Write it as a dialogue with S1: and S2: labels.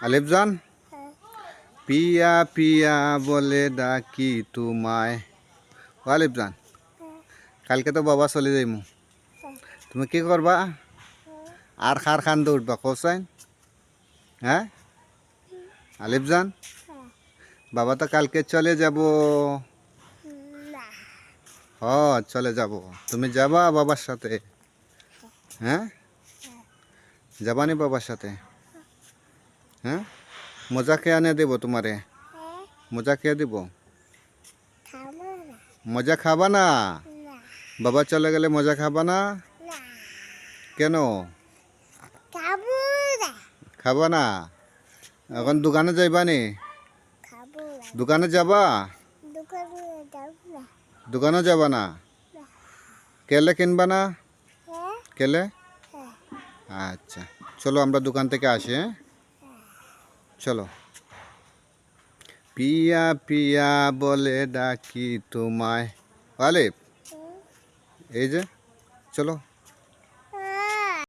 S1: আলিফজান, পিয়া পিয়া বলে ডাকি তোমায়। ও আলিফজান, কালকে তো বাবা চলে যাইমু, তুমি কি করবা? আর খার খান দৌড়বা কোসাইন? হ্যাঁ আলিফজান, বাবা তো কালকে চলে যাব। হ, চলে যাব। তুমি যাবা বাবার সাথে? হ্যাঁ, যাবানি বাবার সাথে? হ্যাঁ, মজা খেয়ে আনে দেবো তোমারে? মজা খেয়ে দিব? মজা খাবা না? বাবা চলে গেলে মজা খাবা না? কেন খাবা না? এখন দোকানে যাইবা নি? দোকানে যাবা? দোকানে যাবা না? কেলে কিনবা না? কেলে? আচ্ছা, চলো আমরা দোকান থেকে আসি। হ্যাঁ, চলো। পিয়া পিয়া বলে ডাকি তোমায়। আলিফ, এই যে চলো।